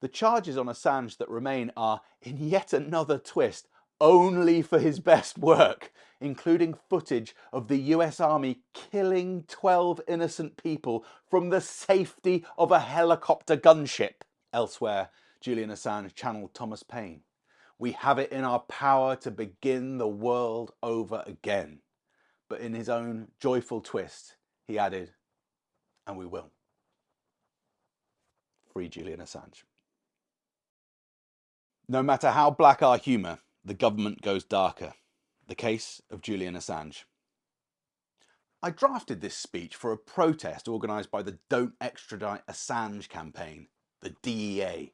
The charges on Assange that remain are, in yet another twist, only for his best work, including footage of the US Army killing 12 innocent people from the safety of a helicopter gunship. Elsewhere, Julian Assange channeled Thomas Paine. We have it in our power to begin the world over again. But in his own joyful twist, he added, and we will. Free Julian Assange. No matter how black our humour, the government goes darker. The case of Julian Assange. I drafted this speech for a protest organised by the Don't Extradite Assange campaign, the DEA.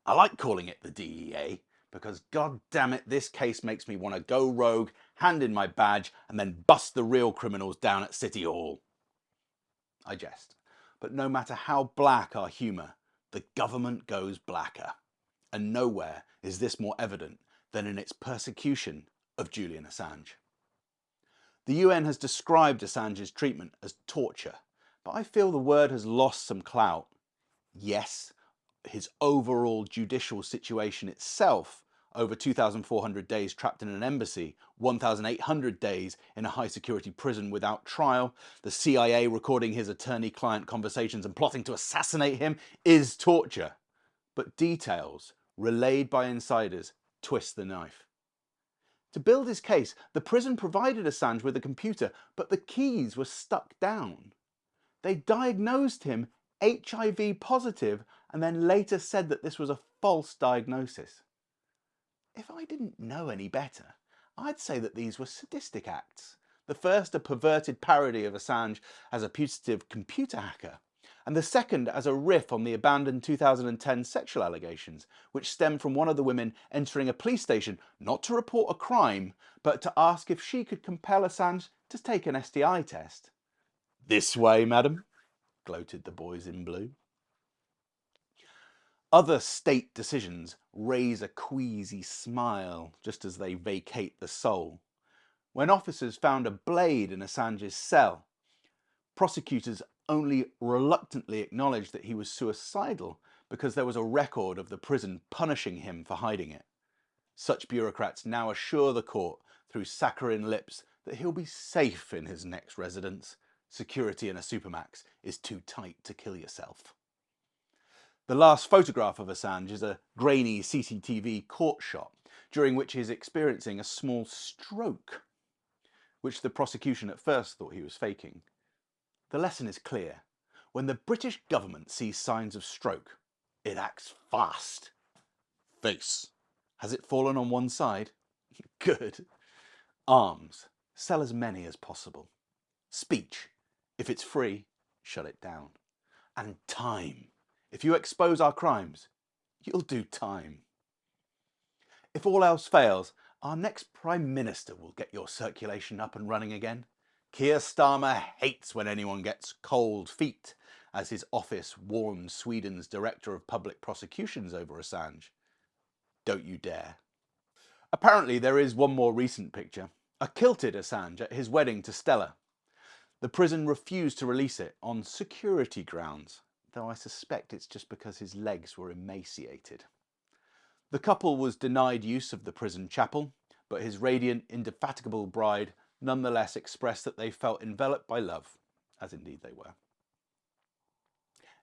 I like calling it the DEA because, god damn it, this case makes me want to go rogue, hand in my badge, and then bust the real criminals down at City Hall. I jest, but no matter how black our humour, the government goes blacker. And nowhere is this more evident than in its persecution of Julian Assange. The UN has described Assange's treatment as torture, but I feel the word has lost some clout. Yes, his overall judicial situation itself, over 2,400 days trapped in an embassy, 1,800 days in a high-security prison without trial, the CIA recording his attorney-client conversations and plotting to assassinate him, is torture. But details, relayed by insiders, twist the knife. To build his case, the prison provided Assange with a computer, but the keys were stuck down. They diagnosed him HIV positive and then later said that this was a false diagnosis. If I didn't know any better, I'd say that these were sadistic acts. The first a perverted parody of Assange as a putative computer hacker, and the second as a riff on the abandoned 2010 sexual allegations, which stemmed from one of the women entering a police station not to report a crime, but to ask if she could compel Assange to take an STI test. "This way, madam," gloated the boys in blue. Other state decisions raise a queasy smile just as they vacate the soul. When officers found a blade in Assange's cell, prosecutors only reluctantly acknowledged that he was suicidal because there was a record of the prison punishing him for hiding it. Such bureaucrats now assure the court through saccharine lips that he'll be safe in his next residence. Security in a supermax is too tight to kill yourself. The last photograph of Assange is a grainy CCTV court shot, during which he is experiencing a small stroke, which the prosecution at first thought he was faking. The lesson is clear. When the British government sees signs of stroke, it acts fast. Face. Has it fallen on one side? Good. Arms. Sell as many as possible. Speech. If it's free, shut it down. And time. If you expose our crimes, you'll do time. If all else fails, our next Prime Minister will get your circulation up and running again. Keir Starmer hates when anyone gets cold feet, as his office warned Sweden's Director of Public Prosecutions over Assange. Don't you dare. Apparently there is one more recent picture, a kilted Assange at his wedding to Stella. The prison refused to release it on security grounds, though I suspect it's just because his legs were emaciated. The couple was denied use of the prison chapel, but his radiant, indefatigable bride nonetheless expressed that they felt enveloped by love, as indeed they were.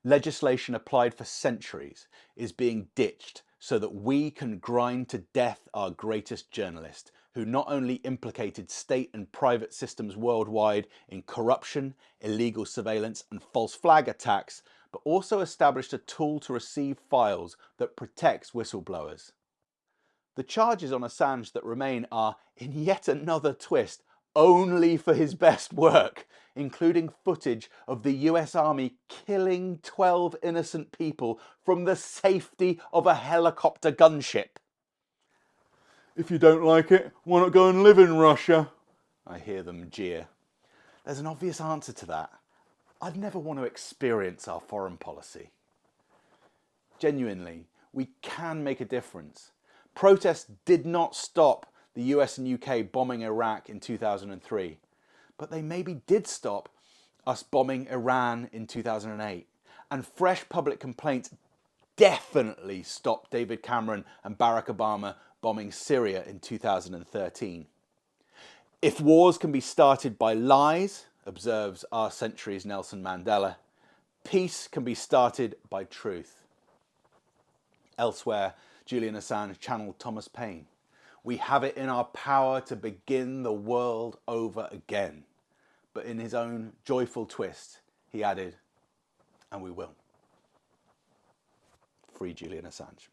Legislation applied for centuries is being ditched so that we can grind to death our greatest journalist, who not only implicated state and private systems worldwide in corruption, illegal surveillance and false flag attacks, but also established a tool to receive files that protects whistleblowers. The charges on Assange that remain are, in yet another twist, only for his best work, including footage of the US Army killing 12 innocent people from the safety of a helicopter gunship. "If you don't like it, why not go and live in Russia?" I hear them jeer. There's an obvious answer to that. I'd never want to experience our foreign policy. Genuinely, we can make a difference. Protests did not stop the US and UK bombing Iraq in 2003, but they maybe did stop us bombing Iran in 2008. And fresh public complaints definitely stopped David Cameron and Barack Obama bombing Syria in 2013. If wars can be started by lies, observes our century's Nelson Mandela, peace can be started by truth. Elsewhere, Julian Assange channeled Thomas Paine. We have it in our power to begin the world over again. But in his own joyful twist, he added, and we will. Free Julian Assange.